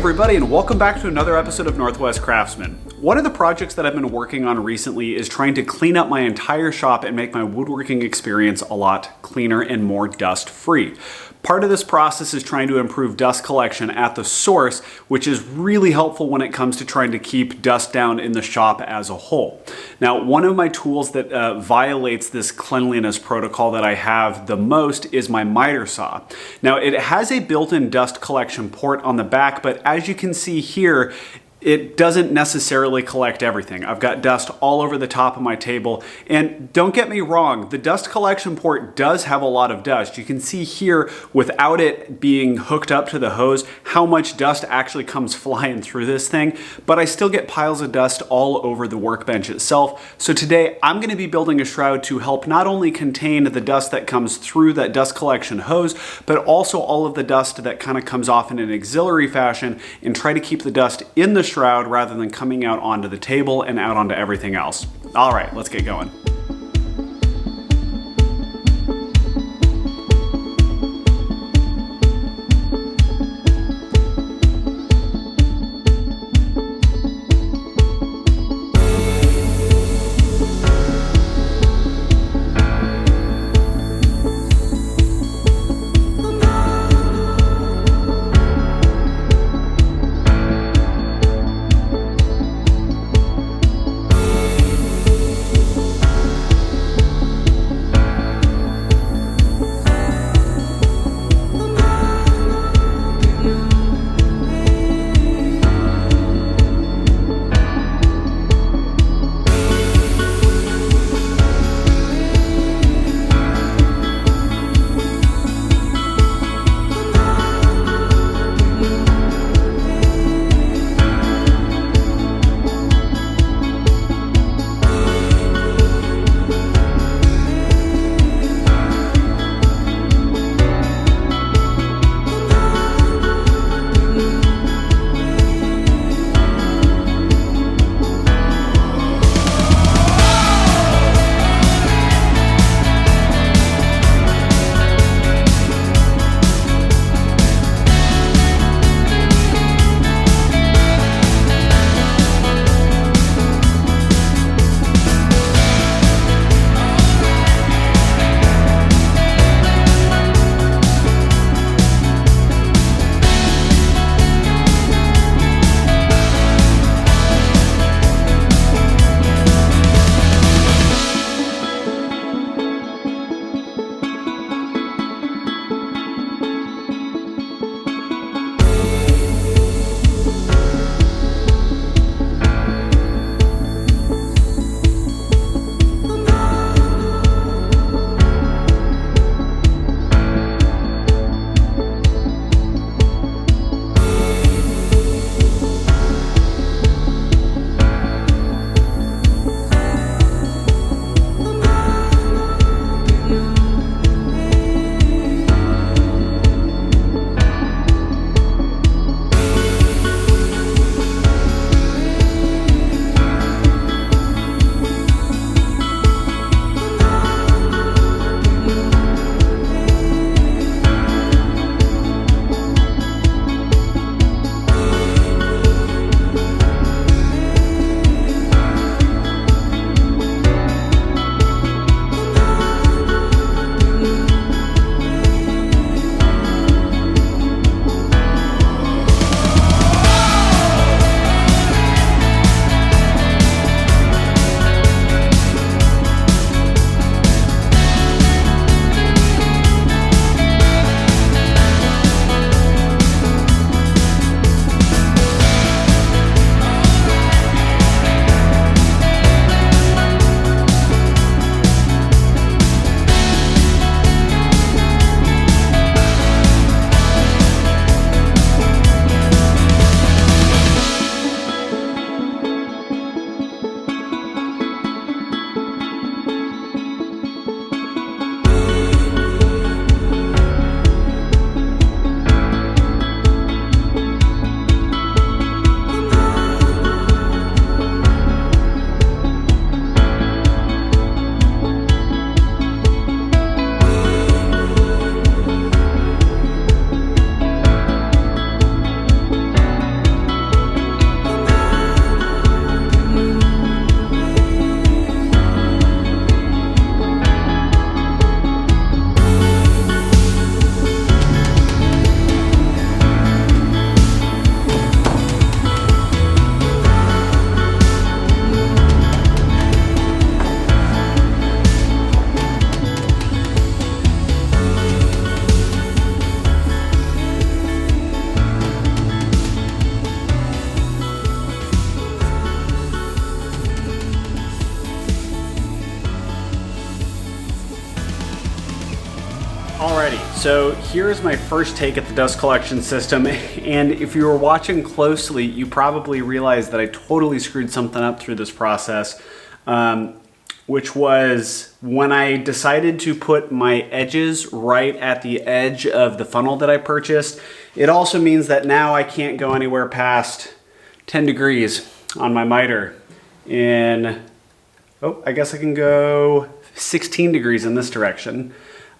everybody, and welcome back to another episode of Northwest Craftsman. One of the projects that I've been working on recently is trying to clean up my entire shop and make my woodworking experience a lot cleaner and more dust-free. Part of this process is trying to improve dust collection at the source, which is really helpful when it comes to trying to keep dust down in the shop as a whole. Now, one of my tools that violates this cleanliness protocol that I have the most is my miter saw. Now, it has a built-in dust collection port on the back, but as you can see here, it doesn't necessarily collect everything. I've got dust all over the top of my table, and don't get me wrong, the dust collection port does have a lot of dust. You can see here, without it being hooked up to the hose, how much dust actually comes flying through this thing, but I still get piles of dust all over the workbench itself. So today, I'm gonna be building a shroud to help not only contain the dust that comes through that dust collection hose, but also all of the dust that kind of comes off in an auxiliary fashion, and try to keep the dust in the shroud rather than coming out onto the table and out onto everything else. All right, let's get going. So here's my first take at the dust collection system, and if you were watching closely, you probably realized that I totally screwed something up through this process, which was when I decided to put my edges right at the edge of the funnel that I purchased. It also means that now I can't go anywhere past 10 degrees on my miter. I guess I can go 16 degrees in this direction.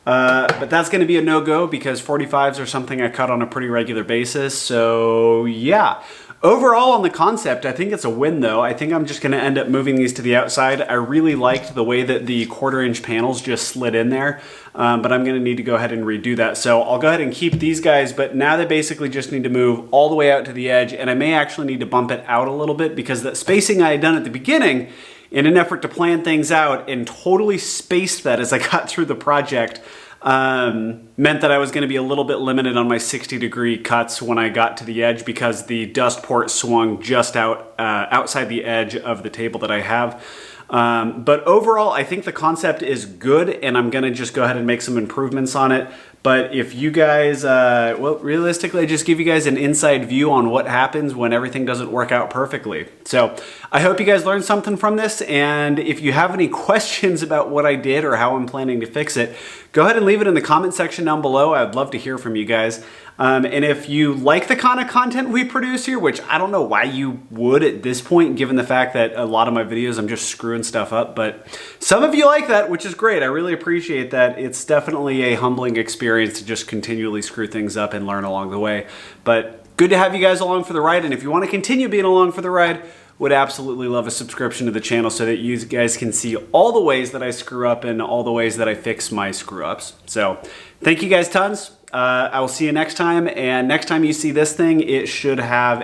But that's going to be a no-go because 45s are something I cut on a pretty regular basis. So yeah, overall on the concept, I think it's a win though. I think I'm just going to end up moving these to the outside. I really liked the way that the 1/4-inch panels just slid in there, but I'm going to need to go ahead and redo that. So I'll go ahead and keep these guys, but now they basically just need to move all the way out to the edge, and I may actually need to bump it out a little bit because the spacing I had done at the beginning in an effort to plan things out and totally spaced that as I got through the project, meant that I was going to be a little bit limited on my 60-degree cuts when I got to the edge because the dust port swung just outside the edge of the table that I have. But overall, I think the concept is good, and I'm going to just go ahead and make some improvements on it. But if you guys, well, realistically, I just give you guys an inside view on what happens when everything doesn't work out perfectly. So I hope you guys learned something from this, and if you have any questions about what I did or how I'm planning to fix it, go ahead and leave it in the comment section down below. I'd love to hear from you guys. And if you like the kind of content we produce here, which I don't know why you would at this point, given the fact that a lot of my videos I'm just screwing stuff up, but some of you like that, which is great. I really appreciate that. It's definitely a humbling experience to just continually screw things up and learn along the way. But good to have you guys along for the ride, and if you want to continue being along for the ride, would absolutely love a subscription to the channel so that you guys can see all the ways that I screw up and all the ways that I fix my screw ups. So thank you guys tons. I will see you next time, and next time you see this thing, it should have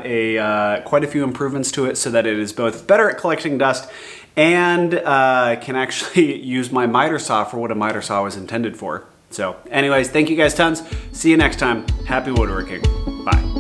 quite a few improvements to it so that it is both better at collecting dust and can actually use my miter saw for what a miter saw was intended for. So anyways, thank you guys tons. See you next time. Happy woodworking. Bye.